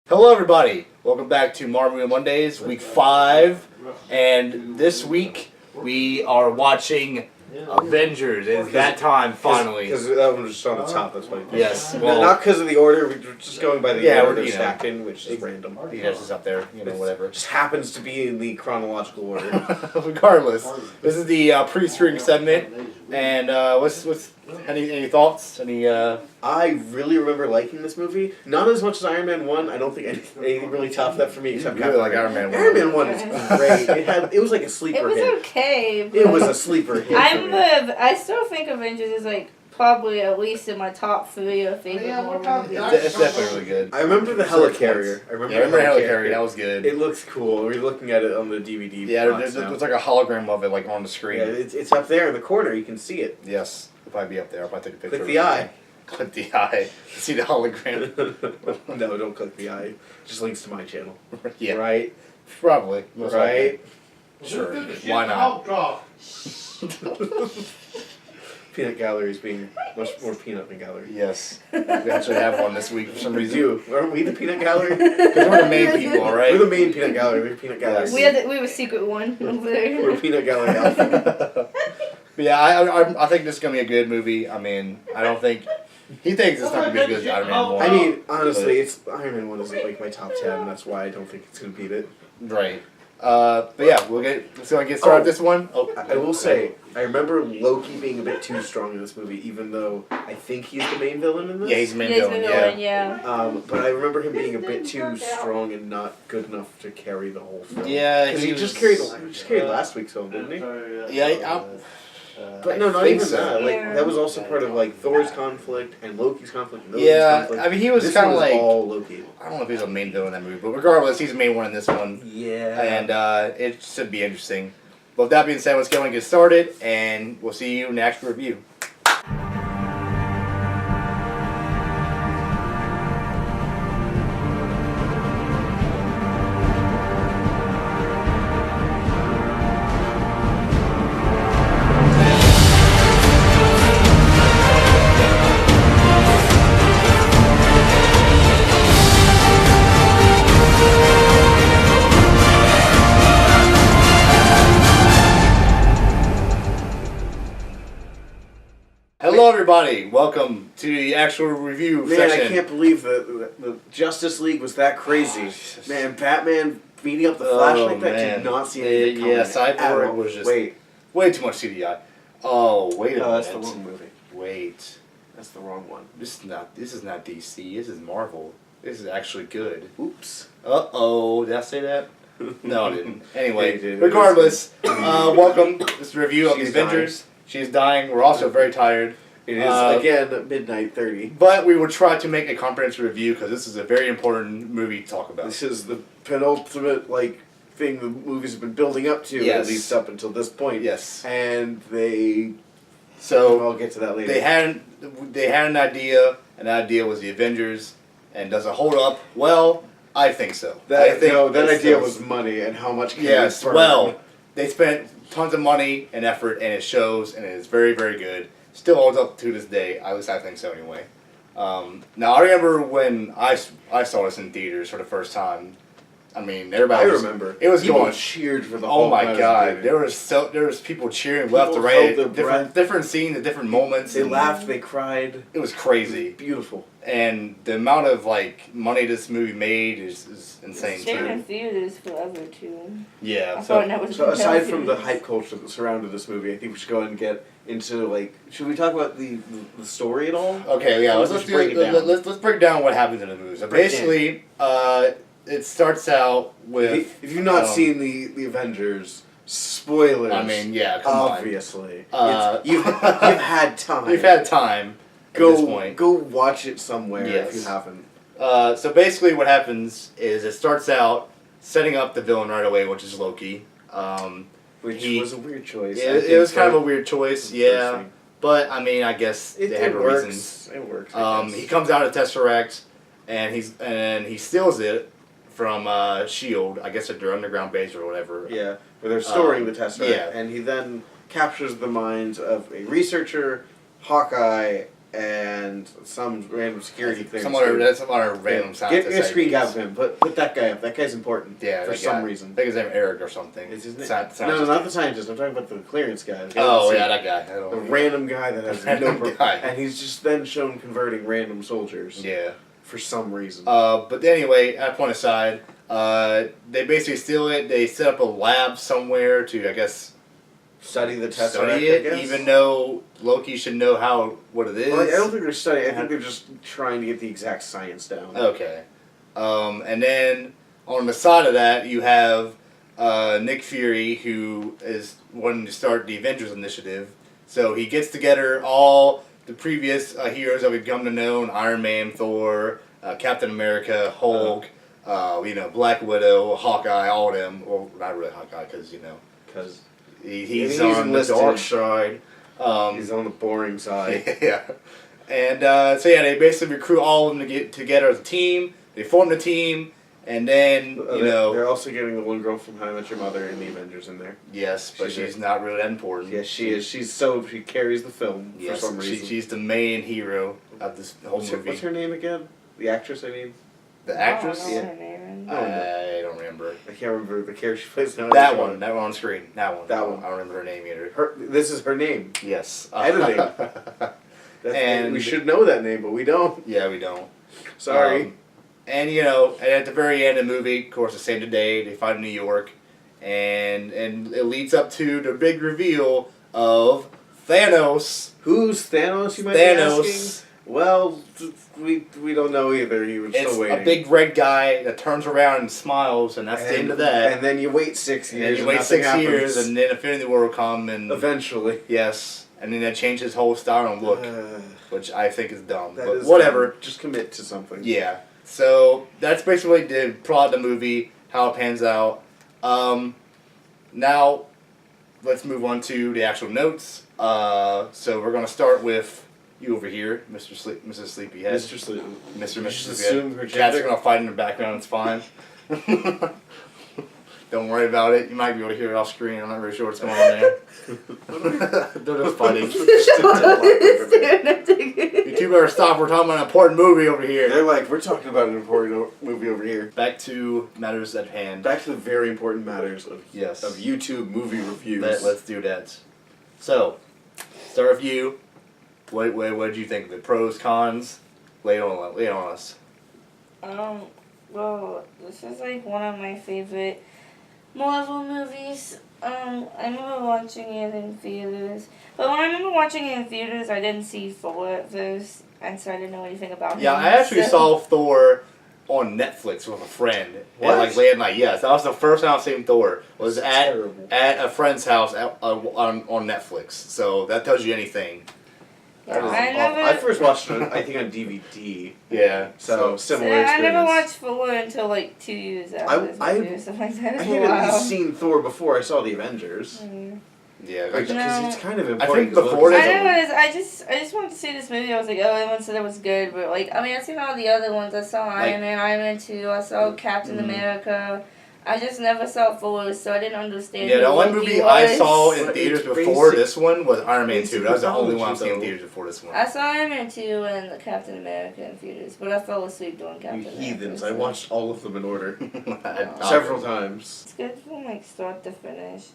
Hello everybody, welcome back to Marvel Mondays, week 5, and this week we are watching Avengers. It's that time, finally. Because that one was just on the top, that's why. Yes, well... Not because of the order, we're just going by the order they're stacked in, which is random. Yeah, it's just up there, whatever. Just happens to be in the chronological order. Regardless, this is the pre-string segment, and what's any thoughts? I really remember liking this movie. Not as much as Iron Man 1. I don't think anything really topped that for me except really like Iron Man 1. Iron Man 1 is great. It was like a sleeper hit. It was okay. It was a sleeper hit. I still think Avengers is like probably at least in my top 3 of favorite Marvel movies. It's definitely really good. I remember the helicarrier. I remember the helicarrier. That was good. It looks cool. We're looking at it on the DVD. Yeah, there's like a hologram of it like on the screen. Yeah, it's up there in the corner. You can see it. Yes. It'll probably be up there. I'll probably take a picture. Click the eye. Click the eye. See the hologram. No, don't click the eye. Just links to my channel. Yeah. Right? Probably. Right? Sure. Why not? Peanut gallery is being much more peanut than gallery. Yes. We actually have one this week for some reason. Aren't we the peanut gallery? Because we're the main people, alright? We're the main peanut gallery. We're peanut gallery. Yes. We have a secret one over there. We're peanut gallery alpha. But yeah, I think this is going to be a good movie. I mean, I don't think... He thinks it's not going to be as good as Iron Man 1. I mean, honestly, Iron Man 1 isn't like my top 10. That's why I don't think it's going to beat it. Right. But yeah, let's go and get started with this one. I will say, I remember Loki being a bit too strong in this movie, even though I think he's the main villain in this. Yeah, he's the main villain, yeah. But I remember him being a bit too strong and not good enough to carry the whole film. Yeah, because he just carried last week's film, didn't he? Yeah, but no, not even that. Like that was also part of like Thor's conflict and Loki's conflict. And conflict. I mean, he was kind of like all Loki. I don't know if he's a main villain in that movie, but regardless, he's the main one in this one. Yeah. And it should be interesting. But with that being said, let's go and get started, and we'll see you in the actual review. Hello everybody, welcome to the actual review section. Man, I can't believe the Justice League was that crazy. Man, Batman beating up the Flash like that, did not see anything coming. Yeah, Cyborg was just way too much CGI. Oh, wait a minute. That's the wrong movie. Wait. That's the wrong one. This is not DC, this is Marvel. This is actually good. Oops. Uh-oh, did I say that? No, I didn't. Anyway, regardless, welcome. This is a review of the Avengers. She's dying. We're also very tired. It is, again, midnight 30. But we will try to make a comprehensive review because this is a very important movie to talk about. This is the penultimate, thing the movies have been building up to, at least up until this point. Yes. And they... So, I'll get to that later. They had an idea, and that idea was the Avengers. And does it hold up? Well, I think so. That idea was money and how much... Yes, well, they spent tons of money and effort, and it shows, and it is very, very good. Still holds up to this day. At least I think so, anyway. Now, I remember when I saw this in theaters for the first time. I mean, everybody. I remember. It was people going. Cheered for the whole. Oh my God! There There was people cheering left to right. Different scenes at different moments. They laughed. They cried. It was crazy. It was beautiful. And the amount of money this movie made is insane Stayed too. in theaters forever too. Yeah. So aside from the hype culture that surrounded this movie, I think we should go ahead and get into should we talk about the story at all? Okay, yeah. Let's break down what happens in the movie. So basically, it starts out with... If you've not seen the Avengers, spoilers. I mean, yeah, come obviously. You've had time. You've had time at this point. Go watch it somewhere if you haven't. So basically what happens is it starts out setting up the villain right away, which is Loki. Which was a weird choice. It was kind of a weird choice, yeah. But, I mean, I guess they had reasons. It works. He comes out of Tesseract, and he steals it from S.H.I.E.L.D., I guess at their underground base or whatever. Yeah, where they're storing the Tesseract. Yeah. And he then captures the minds of a researcher, Hawkeye, and some random security thing. Some other random scientist. Get a screen cap of him. Put that guy up. That guy's important. Yeah, for some reason. I think his name Eric or something. Is his name? No, Not the scientist. I'm talking about the clearance guy. Oh yeah, that guy. The random guy that has no guy. and he's just then shown converting random soldiers. Yeah. For some reason. But anyway, that point aside, they basically steal it. They set up a lab somewhere to, I guess, study the Tesseract. Study it, even though Loki should know what it is. Well, I don't think they're studying. I think they're just trying to get the exact science down. Okay. And then on the side of that, you have Nick Fury, who is wanting to start the Avengers initiative. So he gets together all the previous heroes that we've come to know: Iron Man, Thor, Captain America, Hulk, Black Widow, Hawkeye, all of them. Well, not really Hawkeye, because he's on the dark side. He's on the boring side. Yeah. And they basically recruit all of them to get together as a team. They form the team, and then they're also getting the one girl from How I Met Your Mother and the Avengers in there. Yes, but she's not really that important. Yes, she is. She carries the film for some reason. She's the main hero of this whole movie. What's her name again? The actress, I mean. The actress? I don't know her name. I don't remember. I can't remember the character she plays now. That one on screen. That one. That one. I don't remember her name either. This is her name. Yes. Editing. And we should know that name, but we don't. Yeah, we don't. Sorry. And at the very end of the movie, of course, the same day, they find New York, and it leads up to the big reveal of Thanos. Who's Thanos? You might be asking. Well, we don't know either. He was still waiting. It's a big red guy that turns around and smiles, and that's the end of that. And then you wait 6 years. And you wait 6 years, and then Infinity War will come, and eventually, yes, and then that changes his whole style and look, which I think is dumb. But is whatever. Dumb. Just commit to something. Yeah. So that's basically the plot of the movie, how it pans out. Now, let's move on to the actual notes. So we're gonna start with you over here, Mr. Mrs. Sleepyhead. Mr. Sleepy. Mr. Assume her Sleepyhead. Cats gender. are gonna fight in the background. It's fine. Don't worry about it. You might be able to hear it off screen. I'm not really sure what's going on there. They're just fighting. You two better stop. We're talking about an important movie over here. They're like, we're talking about an important movie over here. Back to matters at hand. Back to the very important matters of of YouTube movie reviews. Let's do that. So, start with you. What did you think of it? Pros, cons? Lay it on us. Well, this is like one of my favorite Marvel movies. I remember watching it in theaters. But when I remember watching it in theaters, I didn't see Thor at first, and so I didn't know anything about him. Yeah, I actually saw Thor on Netflix with a friend. What? Late at night, yes. That was the first time I've seen Thor. Was at a friend's house on Netflix. So that tells you anything. Yeah, I first watched it, I think, on DVD. Yeah. So similar I experience. never watched Thor until like 2 years after this movie or something like that. I had at least seen Thor before I saw the Avengers. Yeah, because it's kind of important. I think before I just wanted to see this movie. I was like, oh, everyone said it was good, but like, I mean, I've seen all the other ones. I saw Iron Man 2. I saw Captain America. I just never saw Thor, so I didn't understand. Yeah, the only movie I saw in theaters before this one was Iron Man 2. That was the only one I've seen in theaters before this one. I saw Iron Man 2 and Captain America in theaters, but I fell asleep doing Captain America. You heathens! I watched all of them in order Oh. several times. It's good from like start to finish.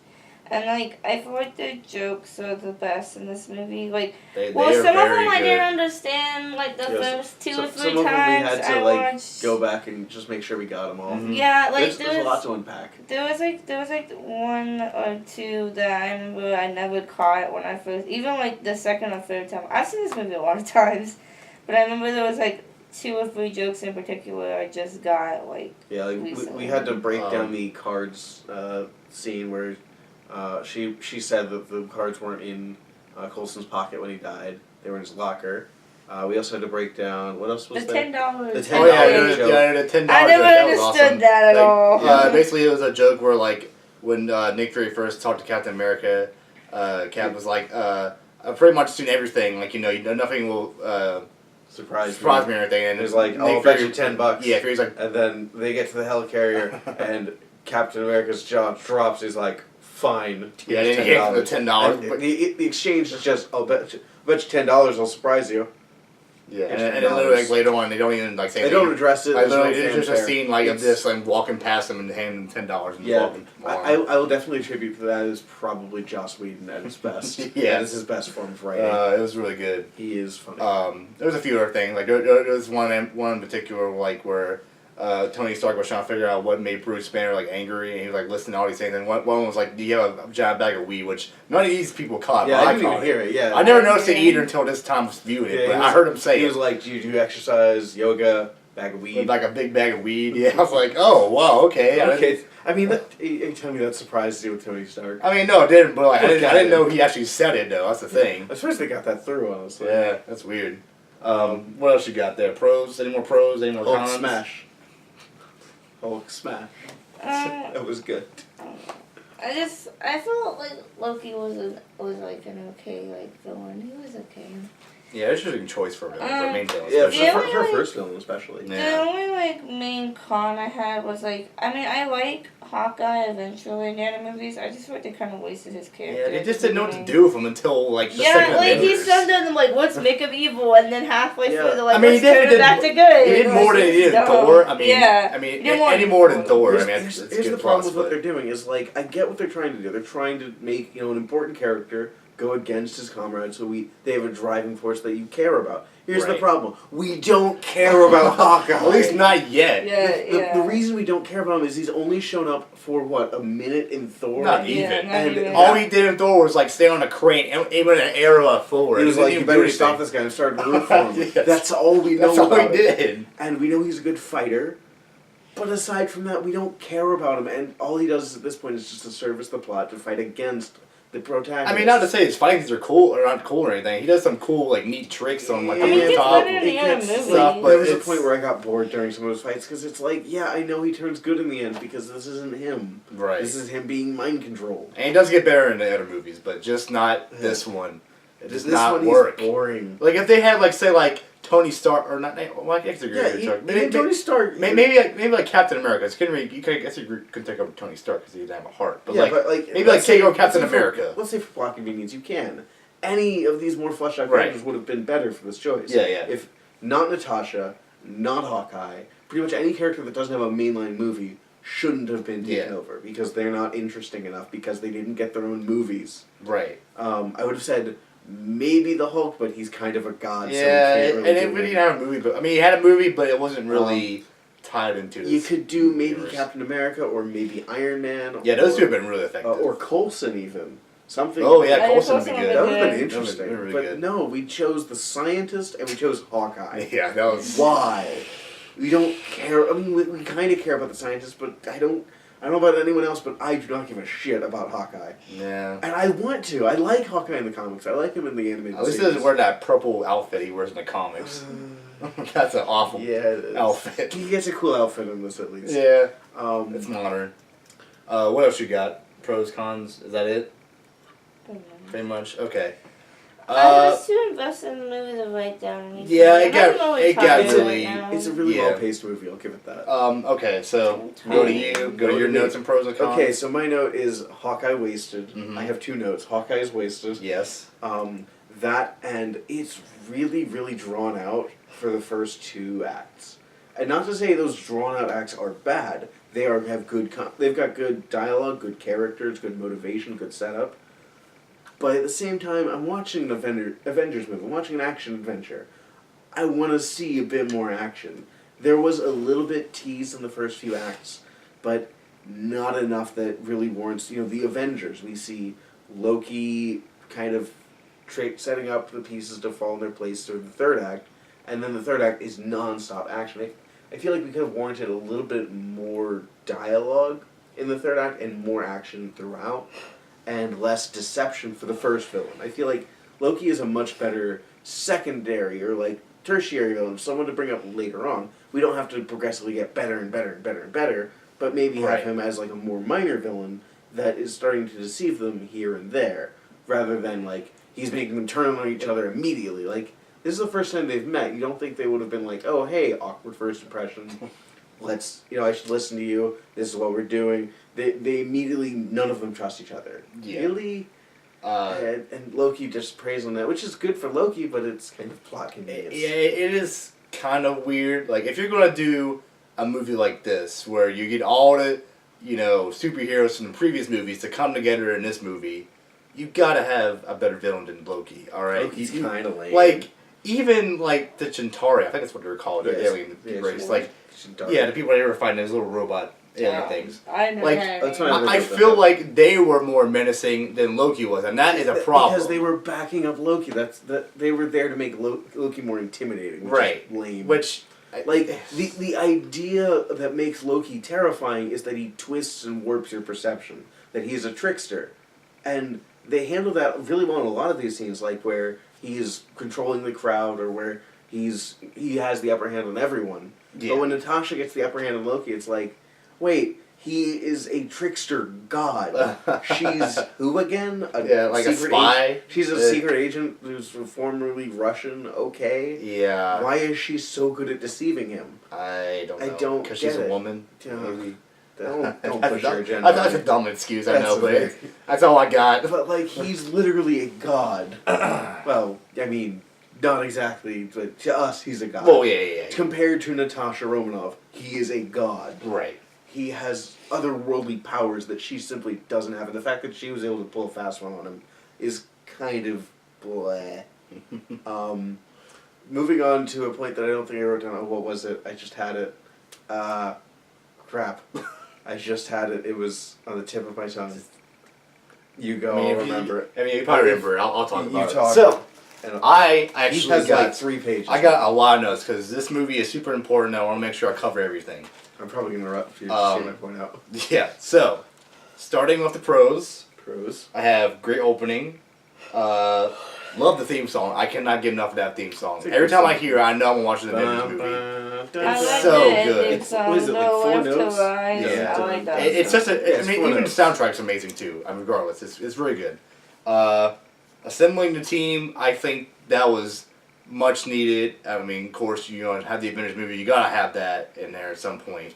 And like I feel like the jokes are the best in this movie. Like, some of them I didn't understand. Like the first 2 or 3 some of them times we had to I watched. go back and just make sure we got them all. Yeah, like there's a lot to unpack. There was like 1 or 2 that I remember I never caught when I first. Even like the second or third time. I've seen this movie a lot of times, but I remember there was like 2 or 3 jokes in particular I just got like. Yeah, like we had to break down the cards scene where. She said that the cards weren't in Coulson's pocket when he died. They were in his locker. We also had to break down, what else was there? The $10. The $10 the $10 I never understood that at all. Basically, it was a joke where, like, when Nick Fury first talked to Captain America, Cap was like, I've pretty much seen everything. Like, nothing will surprise me or anything. And it was like, I'll bet you $10. Yeah, Fury's like... And then they get to the helicarrier, and Captain America's jaw drops. He's like, fine. Yeah, they gave him the $10. But the exchange is just, I'll bet you $10 will surprise you. Yeah, extra and then literally dollars. later on, they don't even say They don't address it. Like, There's no literally, it's just a fanfare. scene like of It's- this, like walking past them and handing them $10 and Yeah, walking along. I will definitely attribute to that is probably Joss Whedon at his best. Yeah. That is his best form of writing. It was really good. He is funny. There was a few other things. Like there was one in particular, like where Tony Stark was trying to figure out what made Bruce Banner like angry, and he was like listening to all these things. And one was like, "Do you have a giant bag of weed?" Which none of these people caught. Yeah, but I didn't even caught hear it. Yeah, I never noticed it either until this time viewing it. Yeah, But he I heard him say he it. was like, "Do you do exercise, yoga, bag of weed?" With like a big bag of weed. Yeah, I was like, "Oh, wow, okay." Okay, I mean, are you telling me that surprised you with Tony Stark? I mean, no, it didn't. But like, I Look didn't at it. know he actually said it though. That's the thing. I suppose they got that through, honestly. Yeah, that's weird. What else you got there? Pros? Any more pros? Any more Hulk cons? smash. Hulk smash. That was good. I felt like Loki was like an okay like villain. He was okay. Yeah, it's just a choice for a main villain. Yeah, especially. Yeah. for first villain especially. Yeah. The only like main con I had was like I like Hawkeye eventually in the other movies. I just thought they kind of wasted his character. Yeah, they at just the didn't know what to beginning. do with him until like the Yeah, second like he Avengers. summed them like, let's make him evil, and then halfway Yeah. through they're like, I mean, he let's turn definitely him back did- to good. He did Like, more than he did in no. Thor. I mean, yeah. I mean, He did more any than more than Thor. Thor. I mean, Here's it's the good problem plus, with what but- they're doing is like I get what they're trying to do. They're trying to make an important character go against his comrades, so they have a driving force that you care about. Here's the Right. problem: we don't care about Hawkeye. At least not yet. Yeah, The reason we don't care about him is he's only shown up for what, a minute in Thor. Not Yeah, even. not And even. All he did in Thor was like stay on a crane and aim an arrow forward. He was didn't like, "You even better do stop anything. this guy," and started rooting for him. Yes. That's all we know. That's all he about it. did. And we know he's a good fighter. But aside from that, we don't care about him, and all he does at this point is just to service the plot to fight against the protagonist. I mean, not to say his fighting scenes are cool or not cool or anything. He does some cool, like, neat tricks on like Yeah, the he gets rooftop. better in It the other gets movie. stuff, but there was a it's- point where I got bored during some of those fights because it's like, yeah, I know he turns good in the end because this isn't him. Right. This is him being mind controlled. And he does get better in the other movies, but just not this one. It does This not one work. He's boring. Like if they had like say like Tony Stark or not, well, I guess they're Yeah, Stark. even Tony Stark. Maybe like Captain America. It's you could I guess you could take over Tony Stark because he didn't have a heart. But yeah, like but like maybe let's like take say- over Captain let's say for- America. Let's say for plot convenience, you can. Any of these more fleshed out Right. characters would have been better for this choice. Yeah, yeah. If not Natasha, not Hawkeye, pretty much any character that doesn't have a mainline movie shouldn't have been taken Yeah. over because they're not interesting enough because they didn't get their own movies. Right. I would have said maybe the Hulk, but he's kind of a god. Yeah, so we can't and really it do really anything. didn't have a movie, but I mean, he had a movie, but it wasn't really tied into. This You could do maybe universe. Captain America or maybe Iron Man. Yeah, those or, two have been really effective. or Coulson even. Something. Oh yeah, Yeah, Coulson would be Coulson good. That would have Yeah. been interesting. That would've been but really good. no, we chose the scientist and we chose Hawkeye. Yeah, that was. Why? We don't care. I mean, we kind of care about the scientist, but I don't know about anyone else, but I do not give a shit about Hawkeye. Yeah. And I want to. I like Hawkeye in the comics. I like him in the animated At least he series. doesn't wear that purple outfit he wears in the comics. That's an awful Yeah, outfit. He gets a cool outfit in this at least. Yeah, Um, it's modern. What else you got? Pros, cons? Is that it? Pretty much. Okay. I was too invested in the movie to write down anything. Yeah, it I'm got- really it got tired really- right now. it's a really Yeah. well-paced movie. I'll give it that. Okay, so go to you. Go Go to to your me. notes and pros and cons. Okay, so my note is Hawkeye wasted. Mhm. I have two notes. Hawkeye is wasted. Yes. That and it's really, really drawn out for the first two acts. And not to say those drawn out acts are bad. They've got good dialogue, good characters, good motivation, good setup. But at the same time, I'm watching an Avengers movie. I'm watching an action adventure. I want to see a bit more action. There was a little bit teased in the first few acts, but not enough that really warrants, the Avengers. We see Loki kind of setting up the pieces to fall in their place through the third act, and then the third act is non-stop action. I feel like we could have warranted a little bit more dialogue in the third act and more action throughout, and less deception for the first villain. I feel like Loki is a much better secondary or like tertiary villain, someone to bring up later on. We don't have to progressively get better and better and better and better, but maybe have Right. him as like a more minor villain that is starting to deceive them here and there, rather than like he's making them turn on each other immediately. Like, this is the first time they've met. You don't think they would have been like, oh, hey, awkward first impression. I should listen to you. This is what we're doing. They immediately, none of them trust each other. Yeah. Really? And Loki just preys on that, which is good for Loki, but it's kind of plot convenience. Yeah, it is kind of weird. Like, if you're going to do a movie like this, where you get all the, superheroes from the previous movies to come together in this movie, you gotta have a better villain than Loki, alright? Loki's kind of lame. Like, even, like, the Chitauri, I think that's what they're called, the alien race. Like, the people that ever find those little robot alien things. I never Like, had that's any. what I feel like they were more menacing than Loki was, and that is a problem. Because they were backing up Loki. They were there to make Loki more intimidating, which is lame. Which, like, the idea that makes Loki terrifying is that he twists and warps your perception, that he's a trickster. And they handle that really well in a lot of these scenes, like where he's controlling the crowd or where he has the upper hand on everyone. Yeah. But when Natasha gets the upper hand on Loki, it's like, wait, he is a trickster god. She's who again? Like a spy. She's a secret agent who's formerly Russian. Okay. Yeah. Why is she so good at deceiving him? I don't know. I don't Because get she's a it. woman. Yeah. Maybe. Don't That's push a your dumb- agenda. That's a dumb excuse, I know, That's but that's all I got. But like, he's literally a god. Well, I mean, not exactly, but to us, he's a god. Well, yeah. Compared to Natasha Romanoff, he is a god. Right. He has otherworldly powers that she simply doesn't have, and the fact that she was able to pull a fast one on him is kind of bleh. Moving on to a point that I don't think I wrote down. Oh, what was it? I just had it. Crap. I just had it. It was on the tip of my tongue. You go. I'll remember it. I mean, you probably remember it. I'll talk about talk. it. So, And I he actually has got like 3 pages. I got a lot of notes because this movie is super important. I want to make sure I cover everything. I'm probably gonna interrupt you to see my point out. Yeah. So, starting with the pros, Pros. I have great opening. Love the theme song. I cannot get enough of that theme song. It's a Every good time I song. hear it, I know I'm watching the Avengers movie. I like so the good. ending song, What is it, like, the 4 Left to notes? Rise. Yeah. I like that. It's just a. Yeah, I it's mean, 4 even notes. the soundtrack's amazing too. I mean, regardless, it's really good. Assembling the team, I think that was much needed. I mean, of course, have the Avengers movie, you gotta have that in there at some point.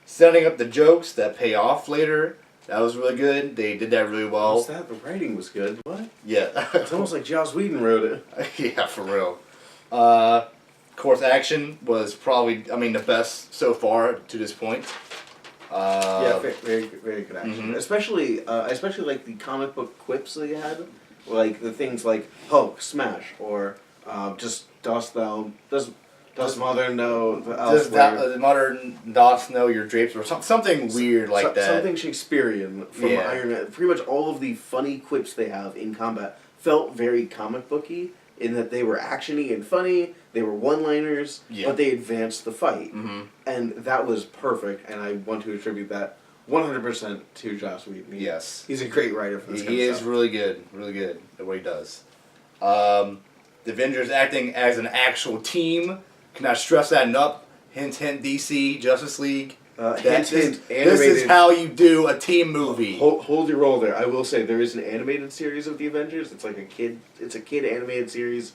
Setting up the jokes that pay off later, that was really good. They did that really well. What's that? The writing was good. What? Yeah. It's almost like Joss Whedon wrote it. Yeah, for real. Of course, action was probably, the best so far to this point. Yeah, very, very good action. Mhm. Especially like the comic book quips they had, like the things like Hulk smash or just dost mother know the Does elsewhere. the modern dots know your drapes or something weird like that? Something Shakespearean from Yeah. Iron Man. Pretty much all of the funny quips they have in combat felt very comic booky in that they were actiony and funny. They were one-liners, Yeah. but they advanced the fight, Mm-hmm. and that was perfect. And I want to attribute that 100% to Joss Whedon. Yes. He's a great writer for this kind He of is stuff. really good at what he does. The Avengers acting as an actual team. Cannot stress that enough. Hint, hint, DC, Justice League. Hint, This is animated. how you do a team movie. Hold your roll there. I will say there is an animated series of the Avengers. It's like It's a kid animated series,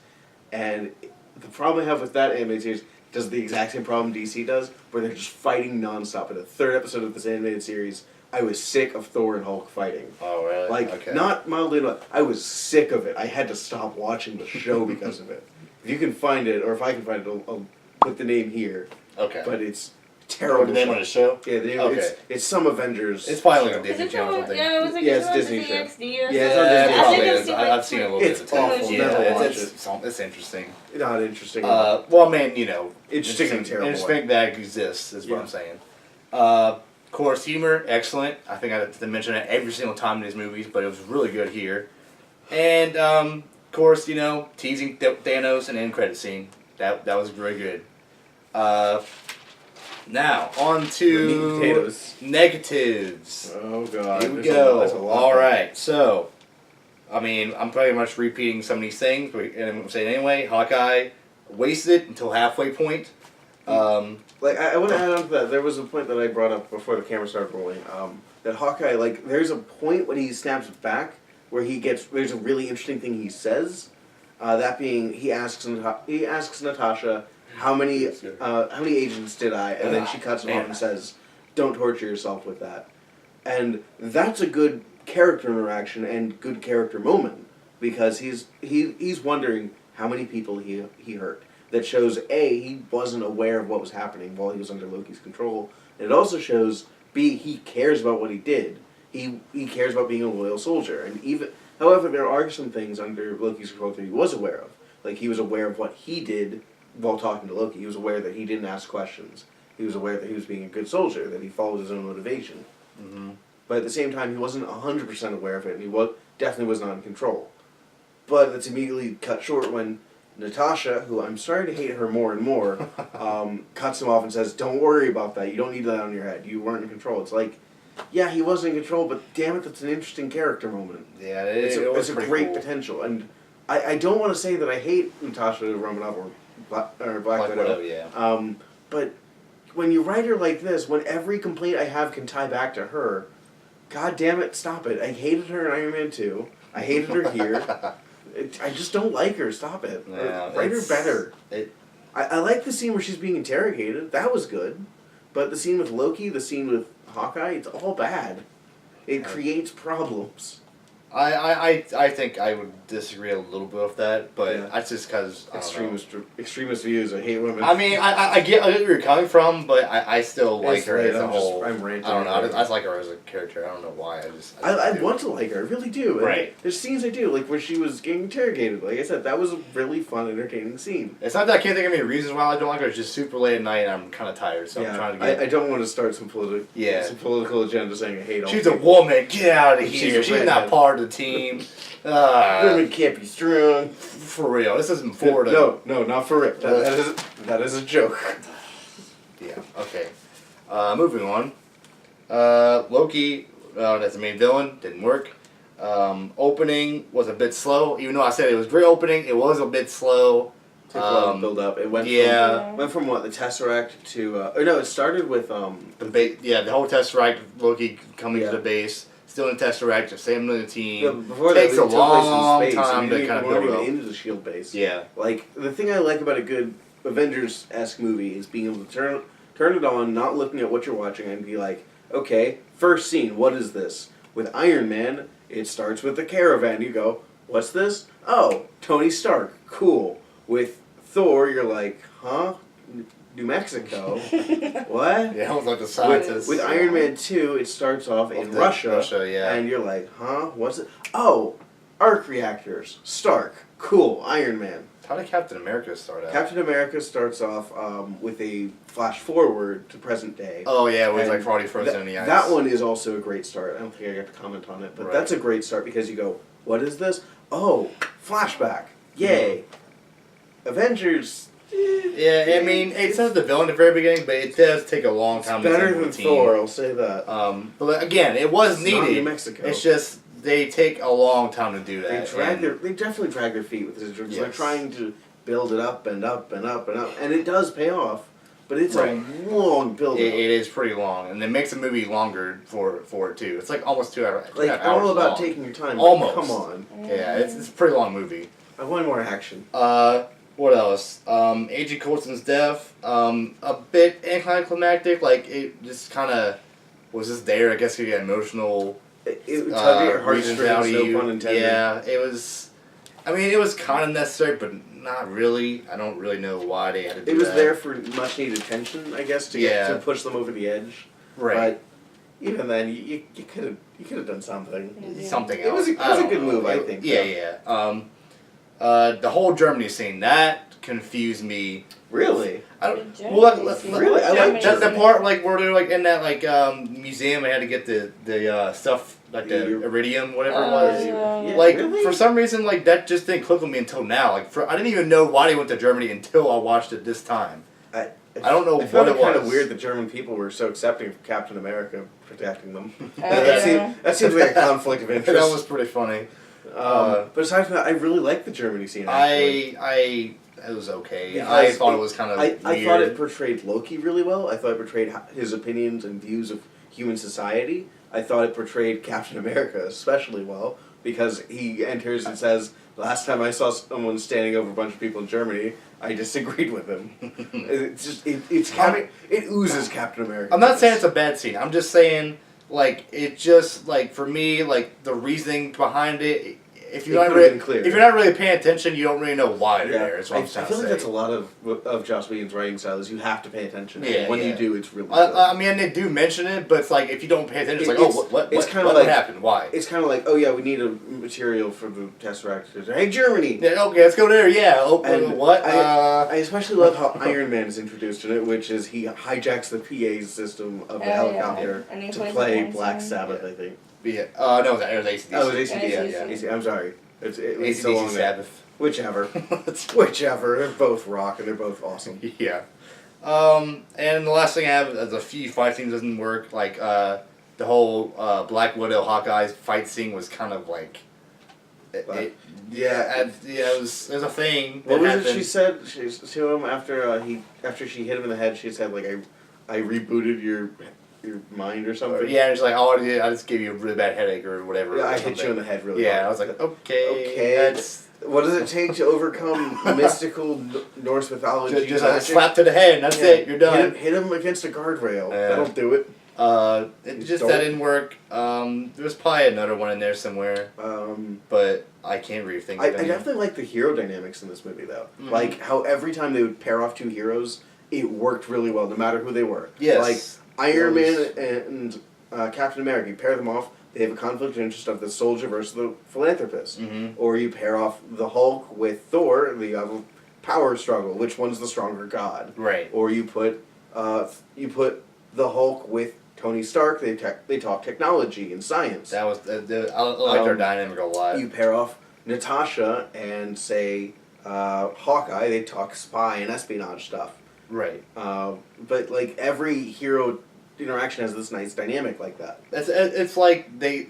and the problem I have with that animated series does the exact same problem DC does, where they're just fighting nonstop. In the 3rd episode of this animated series, I was sick of Thor and Hulk fighting. Oh, really? Like, Okay. not mildly enough. I was sick of it. I had to stop watching the show because of it. If you can find it, or if I can find it, I'll put the name here. Okay. But it's Terrible. terrible. The name of the show? Yeah, the name, Okay. it's some Avengers. It's probably like show. a Disney Is it Channel or the something. yeah, it was like Yeah, it's on Disney Disney show. XD or Yeah, something. it's on Yeah, Disney. it I probably think I've is. seen I've seen a little bit It's of it. awful. Yeah, Never watch it's interesting. Not interesting. Well, I mean, Interesting in a terrible interesting that exists is what Yeah. I'm saying. Of course, humor, excellent. I think I have to mention it every single time in these movies, but it was really good here. And, of course, teasing Thanos and end credit scene. That was very good. Now, on Meat and to potatoes. negatives. Oh god. Here we there's go. That's a lot. Alright, so, I'm pretty much repeating some of these things, but and I'm saying anyway, Hawkeye wasted until halfway point. Like I want to add on to that. There was a point that I brought up before the camera started rolling. That Hawkeye, like, there's a point when he snaps back where there's a really interesting thing he says. That being, he asks Natasha, how many agents did I? And then she cuts him off and says, "Don't torture yourself with that." And that's a good character interaction and good character moment because he's wondering how many people he hurt. That shows A, he wasn't aware of what was happening while he was under Loki's control. And it also shows B, he cares about what he did. He cares about being a loyal soldier. And even however, there are some things under Loki's control that he was aware of. Like he was aware of what he did while talking to Loki. He was aware that he didn't ask questions. He was aware that he was being a good soldier, that he followed his own motivation. Mm-hmm. But at the same time, he wasn't 100% aware of it, and he definitely was not in control. But it's immediately cut short when Natasha, who I'm starting to hate her more and more, cuts him off and says, "Don't worry about that. You don't need that on your head. You weren't in control." It's like, yeah, he wasn't in control, but damn it, that's an interesting character moment. Yeah, It's a great cool. potential. And I don't want to say that I hate Natasha Romanoff or Black Widow. Yeah. But when you write her like this, when every complaint I have can tie back to her, god damn it, stop it. I hated her in Iron Man 2. I hated her here. I just don't like her. Stop it. Yeah, Write her better. It, I like the scene where she's being interrogated. That was good. But the scene with Loki, the scene with Hawkeye, it's all bad. It creates problems. I think I would disagree a little bit with that, but Yeah. that's just because Extremist views. I hate women. I mean, I get where you're coming from, but I still like It's her late, as a whole. I'm ranting. I don't know. I just like her as a character. I don't know why. I want to like her. I really do. And Right. There's scenes I do, like when she was getting interrogated. Like I said, that was a really fun, entertaining scene. It's not that I can't think of any reasons why I don't like her. It's just super late at night and I'm kind of tired, so I'm trying to get. I don't want to start some Yeah. political agenda saying I hate all She's a people. woman. Get out of She's here. a She's not redhead. part of the team. Women can't be strong. For real. This isn't Florida. No, not for Rip. That is a joke. Yeah, okay. Moving on. Loki, that's the main villain, didn't work. Opening was a bit slow, even though I said it was great opening, it was a bit slow. Took a while to build up. It went from what, the Tesseract to it started with the whole Tesseract, Loki coming to the base, still in Tesseract, just same with the team. before Takes that, a it took place in long space. time to kind of weren't build even up. into the Shield base. Yeah. Like the thing I like about a good Avengers-esque movie is being able to turn it on, not looking at what you're watching, and be like, okay, first scene, what is this? With Iron Man, it starts with the caravan. You go, what's this? Oh, Tony Stark. Cool. With Thor, you're like, huh? New Mexico? What? Yeah, I was like the scientist. With Iron Man 2, it starts off in Russia, yeah. and you're like, huh? What's it? Oh, arc reactors. Stark. Cool. Iron Man. How did Captain America start out? Captain America starts off with a flash forward to present day. Oh yeah, it was And like already frozen in the ice. That one is also a great start. I don't think I got to comment on it, but Right. that's a great start because you go, what is this? Oh, flashback. Yay. Avengers. Yeah, I mean, it says the villain at the very beginning, but it does take a long time to Better assemble than the team. Thor, I'll say that. But again, it was It's not needed. New Mexico. It's just they take a long time to do that. They definitely drag their feet with this. They're Yes. trying to build it up and up and up and up, and it does pay off. But it's Right. a long build. It is pretty long, and it makes the movie longer for it too. It's like almost 2 hours. Like hours all about long. taking your time. Almost. Come on. Yeah, it's a pretty long movie. I want more action. What else? Agent Coulson's death. A bit anticlimactic. Like it just kind of was just there. I guess you get emotional. It tugged at your reasons out heartstrings, of no you. pun intended. Yeah, it was. I mean, it was kind of necessary, but not really. I don't really know why they had to do that. It was there for much needed tension, I guess, to push them over the edge. Right. But even then, you could have done something. Something It else. was a good move, I think. Yeah. The whole Germany scene that confused me. Really? I don't. The Well, Germany scene. Really? I like that the Germany. part like where they're like in that like museum. They had to get the stuff like the iridium, whatever it was. Yeah, Like really? for some reason, like that just didn't click with me until now. Like I didn't even know why they went to Germany until I watched it this time. I don't know I found what it it kind of was. weird that German people were so accepting of Captain America protecting them. Yeah. That seems like a conflict of interest. That was pretty funny. But aside from that, I really liked the Germany scene. Actually. It was okay. Because I thought it was kind of weird. I thought it portrayed Loki really well. I thought it portrayed his opinions and views of human society. I thought it portrayed Captain America especially well because he enters and says, "Last time I saw someone standing over a bunch of people in Germany, I disagreed with him." It's just it oozes Captain America. I'm not saying it's a bad scene. I'm just saying like it just like for me like the reasoning behind it. If you're It not could've really, been clearer. if you're not really paying attention, you don't really know why they're there. Is what I'm I trying feel to like say. that's a lot of Joss Whedon's writing style is you have to pay attention. Yeah, And when yeah. you do, it's really good. I mean, they do mention it, but it's like if you don't pay attention, it's like, It's- oh, what it's kinda what like- happened? Why? It's kind of like, oh yeah, we need a material for the Tesseract. Hey, Germany! Yeah, okay, let's go there. Yeah. Oh, And what? I especially love how Iron Man is introduced in it, which is he hijacks the PA system of the helicopter And he to plays play the Black dance Sabbath, Yeah. I think. Yeah. No, it was ACDC. Oh, it was ACDC. Yeah, AC I'm sorry. It was so ACDC long there. Sabbath. Whichever. Whichever. They're both rock and they're both awesome. Yeah. And the last thing I have is a few fight scenes doesn't work. Like the whole Black Widow Hawkeye's fight scene was kind of like. It was. There's a thing. What that was happened. it she said to him after she hit him in the head? She said like I rebooted your mind or something. Yeah, it's like, oh, I just gave you a really bad headache or whatever. Yeah, or I hit you something. in the head really Yeah, hard. I was like, okay, that's What does it take to overcome mystical Norse mythology? just a magic? slap to the head, and that's Yeah. it. You're done. Hit him against a guardrail. Yeah. That'll do it. It just that didn't work. There's probably another one in there somewhere, but I can't really think I of it. definitely like the hero dynamics in this movie though. Mhm. Like how every time they would pair off two heroes, it worked really well, no matter who they were. Yes. Like Iron Those- Man and Captain America, you pair them off, they have a conflict of interest of the soldier versus the philanthropist. Mm-hmm. Or you pair off the Hulk with Thor, and you have a power struggle. Which one's the stronger god? Right. Or you put the Hulk with Tony Stark. They talk technology and science. That was I like their dynamic a lot. You pair off Natasha and say Hawkeye. They talk spy and espionage stuff. Right. But like every hero interaction has this nice dynamic like that. It's like they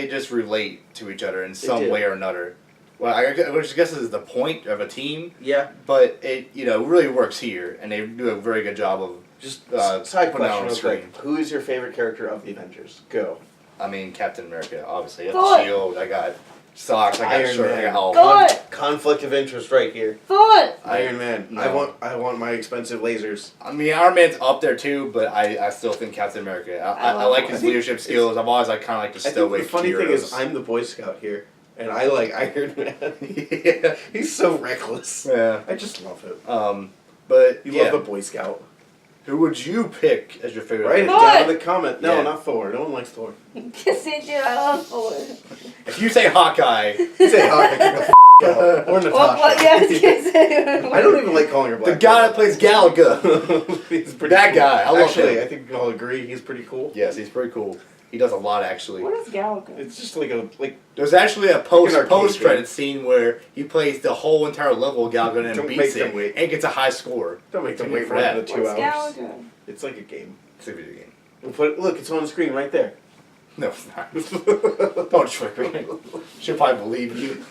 just relate to each other in some do. way or another. Well, which I guess is the point of a team, Yeah. but it really works here, and they do a very good job of Just putting side it question on real screen. quick. Who is your favorite character of the Avengers? Go. I mean, Captain America, obviously. I Thor. got the shield. I got socks. I got Iron shirt. I Man. got all. Thor! Conflict of interest right here. Thor! Iron Man. No. I want my expensive lasers. I mean, Iron Man's up there too, but I still think Captain America. I like his I think leadership skills. I've always kind of like the I think stoic the funny heroes. thing is I'm the Boy Scout here, and I like Iron Man. Yeah. He's so reckless. Yeah. I just love him. But You yeah, love the Boy Scout. who would you pick as your favorite? Write it Thor! down in the comment. No, Yeah. not Thor. No one likes Thor. Yes, they do. I love Thor. If you say Hawkeye, Say Hawkeye. Get the f*** out. Or Natasha. Well, what? Yeah, I was gonna say. I don't even like calling her the Black. guy that plays Galaga. He's pretty That cool. guy, I love Actually, him. I think we can all agree he's pretty cool. Yes, he's pretty cool. He does a lot actually. What is Galaga? It's just like a There's actually a Like an arcade post game. credit scene where he plays the whole entire level of Galaga and Don't beats make it them wait. and gets a high score. don't make them Tune in wait for more that. than 2 What's hours. Galaga? It's like a game. It's a video game. Look, it's on the screen right there. No, it's not. Don't trick me. She'll probably believe you.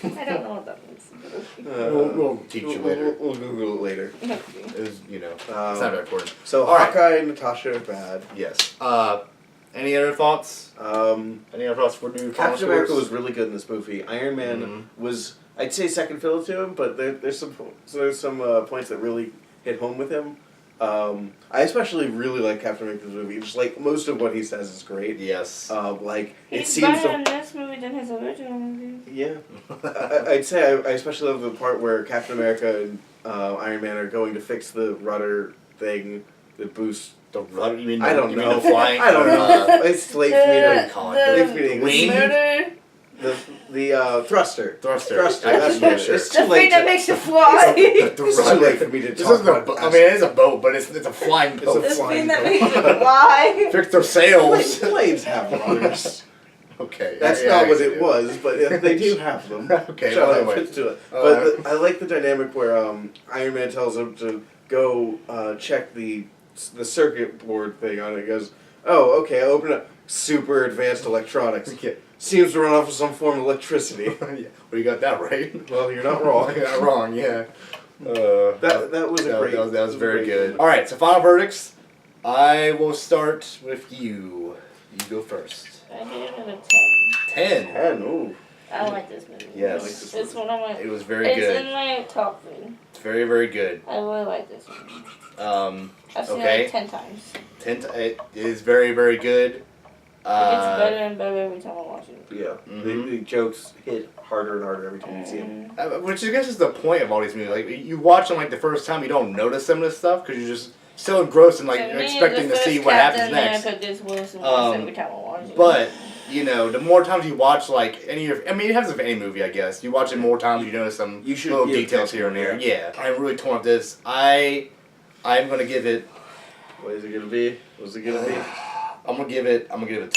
I don't know what that means. We'll teach you later. We'll Google it later. Okay. It was, it's not very important. So All right. Hawkeye and Natasha are bad. Yes. Any other thoughts? Any other thoughts for new Captain America was really good in this movie. Iron Man Mm-hmm. was, I'd say, second fiddle to him, but there's some points that really hit home with him. I especially really like Captain America's movie. Just like most of what he says is great. Yes. Like it He's seems better in this movie than his original movie. yeah. I'd say I especially love the part where Captain America and Iron Man are going to fix the rudder thing that boosts. The rudder? You mean I don't you mean know. the flying? I don't know. It's late for me to call it? late for me to Wing? Murder. the thruster. Thruster. Thruster. I- That's yeah, what it sure. is. It's The too late. thing that makes you fly. It's too late for me to This talk isn't a about. boat. I mean, it is a boat, but it's a flying It's a boat. The flying thing that boat. makes you fly. Fix their sails. Planes have rudders. Okay. That's yeah, not what actually it do. was, but they do have them. Okay, Shut well, up, anyway. let's do it. Alright. But I like the dynamic where Iron Man tells him to go check the circuit board thing on it. He goes, oh, okay, I'll open up. Super advanced electronics. Okay. Seems to run off of some form of electricity. Yeah. Well, you got that right. Well, you're not wrong. You're not wrong, yeah. That was a great. That was very great good. moment. Alright, so final verdicts. I will start with you. You go first. I gave it a 10. 10. And ooh, I like this movie. Yes. I like this It's one of my. It was very It's good. in my top 3. It's very, very good. I really like this movie. I've seen Okay. it like 10 times. It is very, very good. It gets better and better every time I watch it. Yeah. The jokes hit harder and harder every time you see them. Which I guess is the point of all these movies. Like, you watch them like the first time, you don't notice some of this stuff because you're just so engrossed and like To me, expecting the to see first what happens Captain next. America gets worse and worse every time I watch it. But you know, the more times you watch like any of, I mean, it happens with any movie, I guess. You watch it more times, you notice some little details here and there. Yeah, I'm really torn with this. I'm gonna give it. What is it gonna be? What's it gonna be? I'm gonna give it a 10.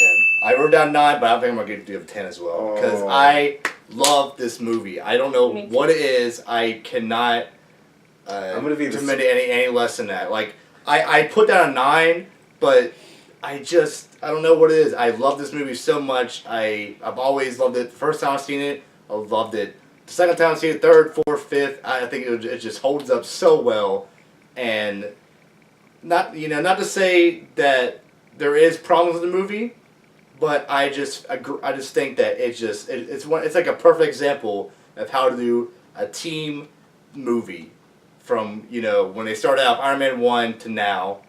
I wrote down 9, but I think I'm gonna give it a 10 as well because I love this movie. I don't know what it is. I cannot. I'm gonna be commit any less than that. Like I put down a 9, but I don't know what it is. I love this movie so much. I've always loved it. The first time I've seen it, I loved it. The second time I've seen it, third, fourth, fifth, I think it just holds up so well. And not to say that there is problems with the movie, but I just think that it's like a perfect example of how to do a team movie from when they started out Iron Man 1 to now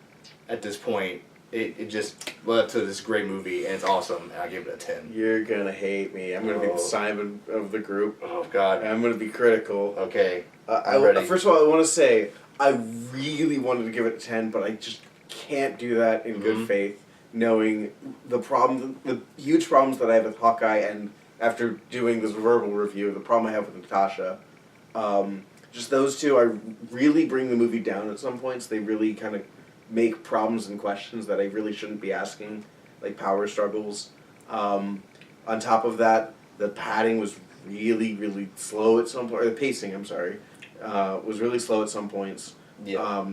at this point. It just led up to this great movie, and it's awesome, and I give it a 10. You're gonna hate me. I'm gonna be the Simon of the group. Oh, God. I'm gonna be critical. Okay. I'm ready. First of all, I want to say, I really wanted to give it a 10, but I just can't do that in good faith, knowing the huge problems that I have with Hawkeye, and after doing this verbal review, the problem I have with Natasha. Just those two, I really bring the movie down at some points. They really kind of make problems and questions that I really shouldn't be asking, like power struggles. On top of that, the padding was really, really slow at some point. Or the pacing, I'm sorry, was really slow at some points. Yeah.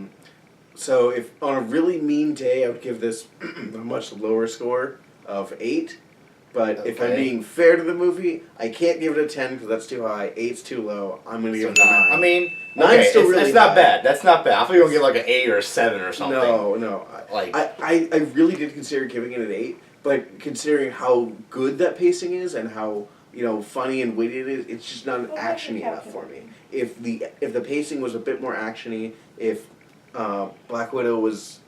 So if on a really mean day, I would give this a much lower score of 8. But if I'm being fair to the movie, I can't give it a 10 because that's too high. 8's too low. I'm going to give it a 9. I mean, 9's still really it's not high. bad. That's not bad. I thought you were going to get like an 8 or a 7 or something. No. I really did consider giving it an 8, but considering how good that pacing is and how funny and witty it is, it's just not action-y enough for me. If the pacing was a bit more action-y, if Black Widow was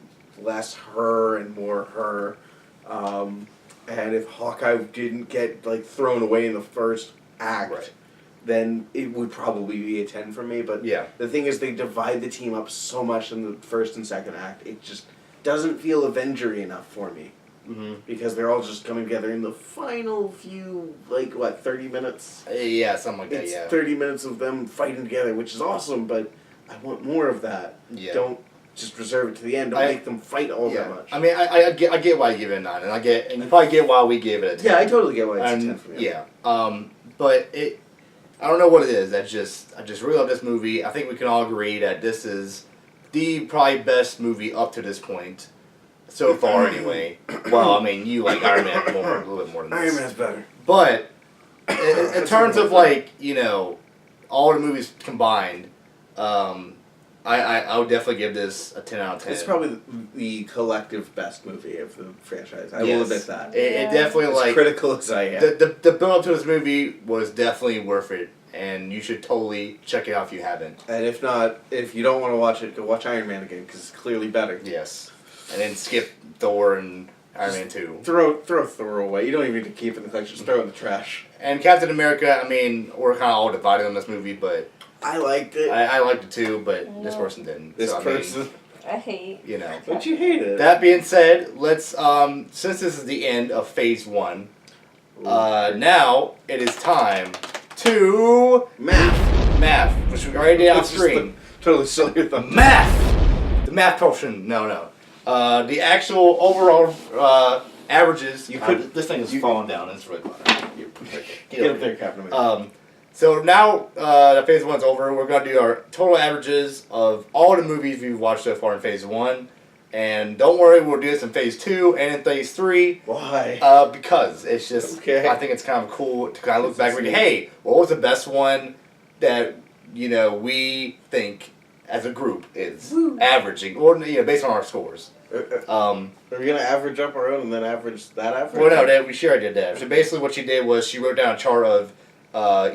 less her and more her, and if Hawkeye didn't get thrown away in the first act, then it would probably be a 10 for me. But the thing is, they divide the team up so much in the first and second act. It just doesn't feel Avenger-y enough for me. Because they're all just coming together in the final few, 30 minutes? Yeah, something like that, It's 30 minutes of them fighting together, which is awesome, but I want more of that. Yeah. Don't just reserve it to the end. Don't make them fight all that much. I mean, I get why you give it a 9, and you probably get why we gave it a 10. Yeah, I totally get why it's a 10 for me. Yeah. But I don't know what it is. I just really love this movie. I think we can all agree that this is the probably best movie up to this point. So far, anyway. Well, I mean, you like Iron Man a little bit more than this. Iron Man's better. But in terms of all the movies combined, I would definitely give this a 10 out of 10. It's probably the collective best movie of the franchise. I will admit that. It definitely as critical as I am. The build up to this movie was definitely worth it, and you should totally check it out if you haven't. And if not, if you don't want to watch it, go watch Iron Man again because it's clearly better. Yes, and then skip Thor and Iron Man 2. Throw Thor away. You don't even need to keep it in the collection. Just throw it in the trash. And Captain America. I mean, we're kind of all divided on this movie, but I liked it. I liked it too, but this person didn't. This person. I mean, I hate. Don't you hate it? That being said, let's since this is the end of Phase 1, now it is time to math, which we already did off screen. Totally silly your thumb. The math portion. No. The actual overall averages. This thing is falling down. It's really fun. Get up there, Captain America. So now that Phase 1's over, we're going to do our total averages of all the movies we've watched so far in Phase 1. And don't worry, we'll do this in Phase 2 and in Phase 3. Why? Because it's just, I think it's kind of cool to kind of look back and go, hey, what was the best one that, we think as a group is averaging, or based on our scores. Are we going to average up our own and then average that average? Well, no, she already did that. So basically what she did was she wrote down a chart of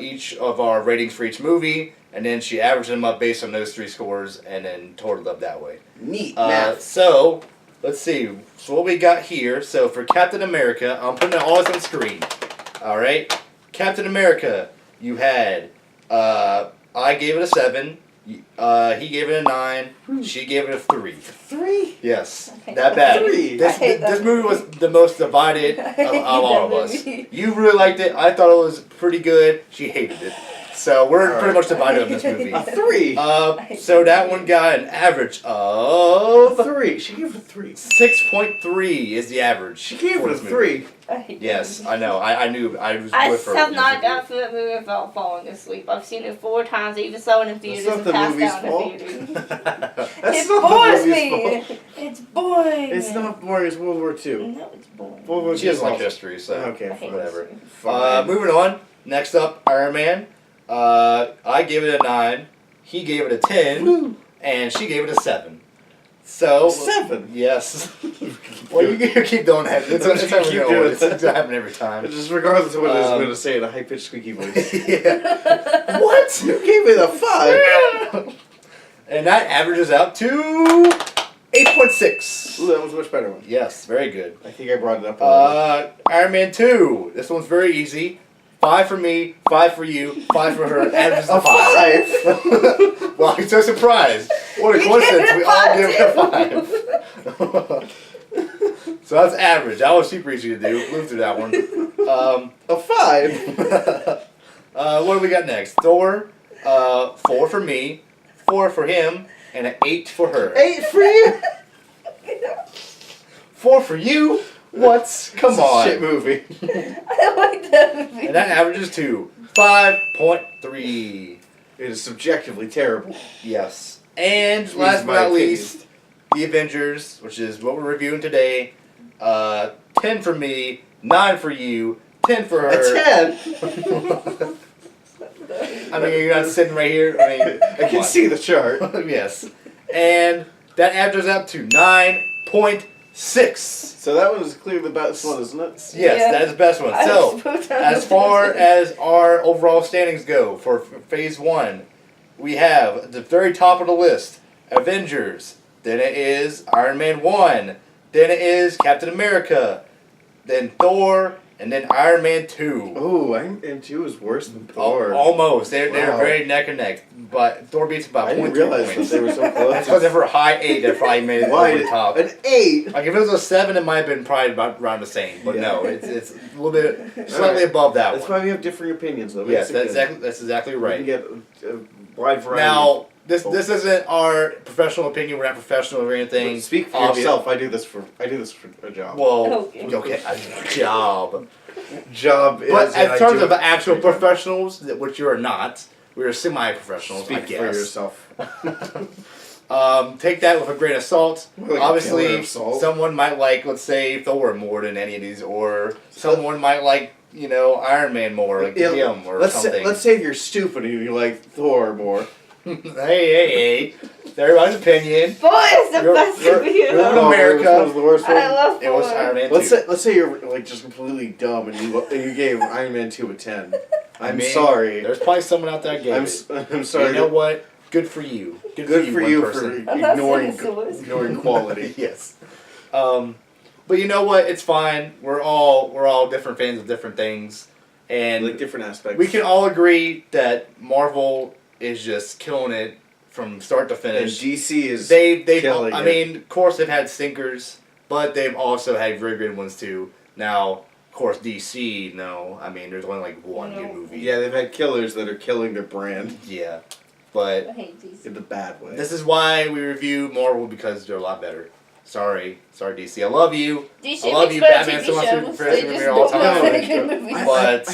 each of our ratings for each movie, and then she averaged them up based on those 3 scores, and then totaled up that way. Neat. So, let's see. So what we got here. So for Captain America, I'm putting it all on screen. All right. Captain America, you had. I gave it a 7. He gave it a 9. She gave it a 3. 3? Yes, that bad. 3. This movie was the most divided of all of us. You really liked it. I thought it was pretty good. She hated it. So we're pretty much divided on this movie. A 3. So that one got an average of 3. She gave it a 3. 6.3 is the average. She gave for it a this movie. 3. Yes, I know. I knew. I was I with her. have in not this gone through that movie without falling asleep. I've seen it 4 times. I even saw it in theaters That's and not the passed movie's out in fault. the theaters. That's It not bores the movie's me. It's boring. It's not boring. It's World War II. No, it's boring. World War She doesn't like also- history, so Okay, I hate whatever. history. Fine. Moving on. Next up, Iron Man. I gave it a 9. He gave it a 10. Woo. And she gave it a 7. So 7. yes. Well, you keep doing that. It's I'm just gonna keep doing It's going to happen every time. Just regardless of what it is, I'm going to say it in a high-pitched squeaky voice. Yeah. What? You gave it a 5. And that averages out to 8.6. Ooh, that was a much better one. Yes, very good. I think I brought it up. Iron Man 2. This one's very easy. 5 for me, 5 for you, 5 for her, averages to 5. Well, I'm so surprised. What a You coincidence. gave it We a all 5 give it a 5. So that's average. That was super easy to do. Flew through that one. A 5? What do we got next? Thor. 4 for me, 4 for him, and an 8 for her. 8 for you? 4 for you? What? Come It's a on. shit movie. I like that movie. And that averages to 5.3. It is subjectively terrible. Yes. And Please, last but my not opinion. least, The Avengers, which is what we're reviewing today. 10 for me, 9 for you, 10 for A her. 10? I mean, you're not sitting right here. I mean, I come can on. see the chart. Yes. And that averages up to 9.6. So that one is clearly the best one, isn't it? Yes, Yeah. that is the best one. I So, suppose as far as our overall standings go for Phase 1, we have at the very top of the list, Avengers. Then it is Iron Man 1. Then it is Captain America. Then Thor. And then Iron Man 2. Oh, Iron Man 2 is worse than Thor. Almost. They're Wow. very neck and neck. But Thor beats about I didn't 0.3 realize that points. they were so That's close. because if we're high 8, that probably made it Why? over the top. An 8? Like if it was a 7, it might have been probably about around the same. But no, it's a little bit slightly above that That's one. why we have differing opinions, though. Yes, Makes it good. that's exactly We right. can get a wide variety. Now, this isn't our professional opinion. We're not professional or anything. Speak for Obvious- yourself. I do this for a job. Well, Okay. okay, a job. Job is. But and in I terms do of it actual for a job. professionals, which you are not, we're semi-professionals, I Speak guess. for yourself. Take that with a grain of salt. We're like a pillar Obviously, of salt. someone might like, let's say, Thor more than any of these, or someone might like, Iron Man more, like Yeah, him or let's something. let's say if you're stupid and you like Thor more. hey, it's everybody's opinion. Boy, it's the You're- best you're- movie you're ever. in America. Which one's the worst one? I love It was Thor. Iron Man 2. Let's say you're like just completely dumb and you gave Iron Man 2 a 10. I'm mean, sorry. There's probably someone out there gave it. I'm sorry. You know what? Good for you. Good for one you person. for I'm not ignoring saying it's the ignoring quality. Yes. But you know what? It's fine. We're all different fans of different things, and Like different aspects. we can all agree that Marvel is just killing it from start to And finish. DC is They killing I it. mean, of course they've had stinkers, but they've also had very good ones too. Now, of course, DC. No, I mean, there's only like one good movie. Yeah, they've had killers that are killing their brand Yeah, but I hate DC. in the bad way. this is why we review Marvel, because they're a lot better. Sorry, DC. I love you. DC I love makes you, better Batman, TV so much shows. for They me just all the don't time. make very good movies. But-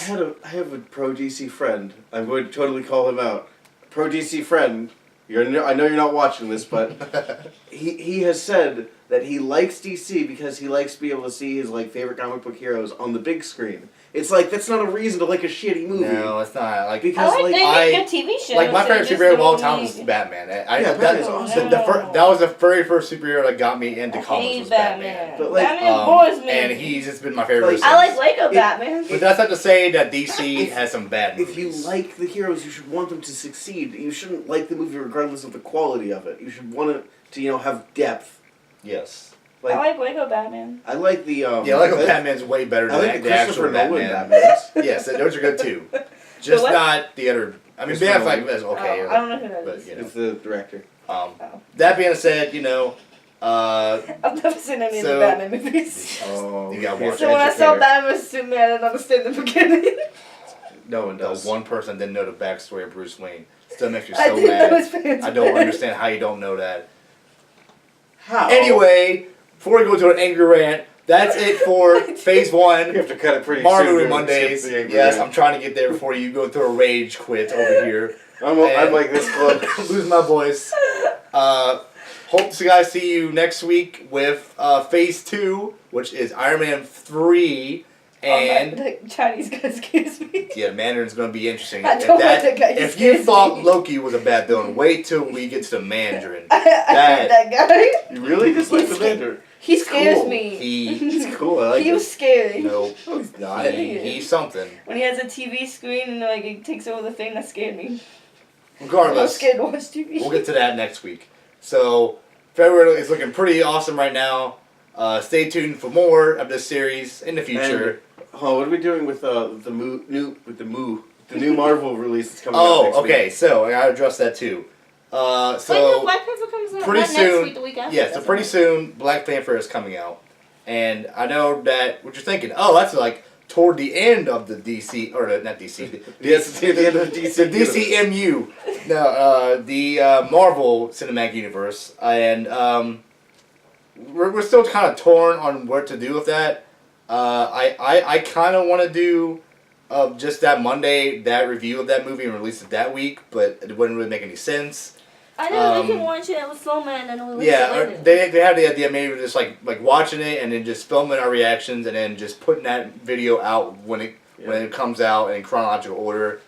I have a pro DC friend. I would totally call him out. Pro DC friend. I know you're not watching this, but he has said that he likes DC because he likes to be able to see his favorite comic book heroes on the big screen. It's like that's not a reason to like a shitty movie. No, it's not. Like Because I like they I- make good TV shows. Like my they favorite just superhero of all don't time make- was Batman. Yeah, Batman's awesome. That was the very first superhero that got me into I comics hate was Batman. Batman. But, like, Batman bores me. And he's just been my favorite. Like, I since. like Lego Batman. But that's not to say that DC If- has some bad movies. If you like the heroes, you should want them to succeed. You shouldn't like the movie regardless of the quality of it. You should want it to have depth. Yes. Like, I like Lego Batman. I like the Yeah, Lego Batman's way better I than like the actual Christopher Nolan Batman. Batmans. Yes, those are good too. Just what? not the other. I mean, Ben Christopher Affleck is okay. I don't know who that but, is. you know. It's the director. That being said, I've never seen any So- of the Batman movies. Oh, You gotta here's watch So when I saw educator. Batman vs Superman, I didn't understand the beginning. No one the does. one person didn't know the backstory of Bruce Wayne. Still makes you I so didn't know mad. his parents I don't were. understand how you don't know that. How? Anyway, before we go to an angry rant, that's it for Phase You 1. have to cut it pretty Marvel soon. Movie to Mondays. skip the angry Yes, rant. I'm trying to get there before you go through a rage quit over here. I'm And- like this close. Lose my voice. Hope to guys see you next week with Phase 2, which is Iron Man 3, and the Chinese guy scares me. yeah, Mandarin's going to be interesting. I don't want that guy to If you scare thought me. Loki was a bad villain, wait till we get to the Mandarin. I hate that guy. You really dislike the He's- Mandarin? He scares cool. me. He's Cool. I like He it. was scary. no, No, he's not. he's something. When he has a TV screen and like it takes over the thing, that scared me. I'm Regardless, scared to watch TV. we'll get to that next week. So February is looking pretty awesome right now. Stay tuned for more of this series in the future. Oh, what are we doing with the new Marvel release that's coming out Oh, next okay. week? So I gotta address that too. Wait, no, So Black Panther comes out pretty not soon- next week, the week after. yeah, so that's pretty right. soon Black Panther is coming out, and I know that what you're thinking. Oh, that's like toward the end of the DC or not DC. Yes, it's the end of the DC. The DCMU, no, the Marvel Cinematic Universe, and we're still kind of torn on what to do with that. I kind of want to do just that Monday, that review of that movie and release it that week, but it wouldn't really make any sense. I know they can watch it with film and then release Yeah, it or later. they had the idea maybe just like watching it and then just filming our reactions and then just putting that video out when it comes out in chronological order.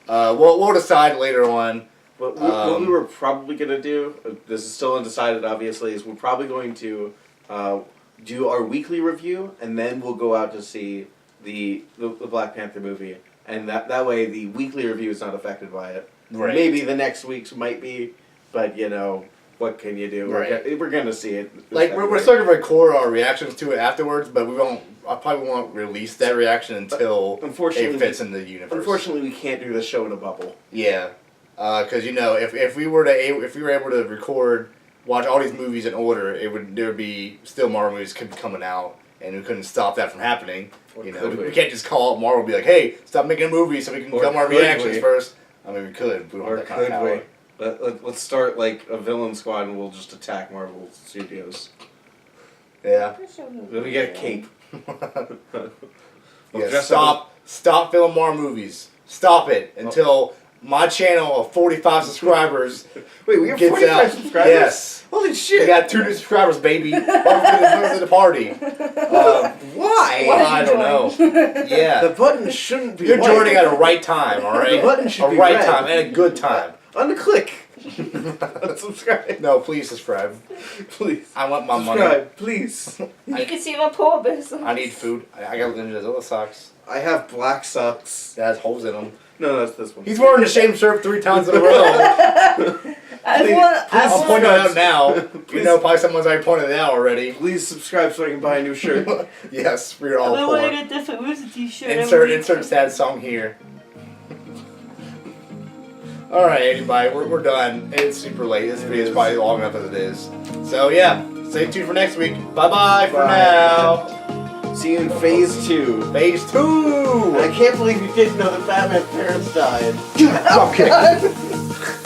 We'll decide later on. What we were probably going to do, this is still undecided obviously, is we're probably going to do our weekly review and then we'll go out to see the Black Panther movie. And that way the weekly review is not affected by it. Right. Maybe the next week's might be, but what can you do? Right. We're going to see it. Like we're still gonna record our reactions to it afterwards, but I probably won't release that reaction until Unfortunately, it fits in the universe. Unfortunately, we can't do the show in a bubble. Yeah, because if we were able to watch all these movies in order, there would be still Marvel movies could be coming out, and we couldn't stop that from happening. Or We could can't just call up Marvel and be like, hey, stop making movies so we can Or film our could reactions we? first. I mean, we could. We don't Or have that kind of could power. we? Let's start like a villain squad and we'll just attack Marvel Studios. Yeah. Then we get a cape. We'll Yeah, dress up stop filming more movies. Stop it until my channel of 45 subscribers Wait, we have gets 45 out. subscribers? Yes. Holy We shit! got 2 new subscribers, baby. Welcome to the party. Why? I don't know. Yeah. The button shouldn't be You're white. joining at a right time, alright? The button should a be right red. time and a good time. Unclick. Subscribe. No, please subscribe. Please. I want my Subscribe, money. please. You can see my poor business. I need food. I got Ninja Zilla socks. I have black socks. That has holes in them. No, that's this one. He's wearing the same shirt 3 times in a row. I'll point it out now. You know, probably someone's already pointed it out already. Please subscribe so I can buy a new shirt. Yes, we're all I've been poor. wearing it if it was a t-shirt. Insert sad song here. Alright, anybody, we're done. It's super late. This video is probably long enough as it is. So, yeah, stay tuned for next week. Bye-bye for Bye. now. See you in phase 2. Phase 2! I can't believe you didn't know that Batman's parents died. I'm kidding.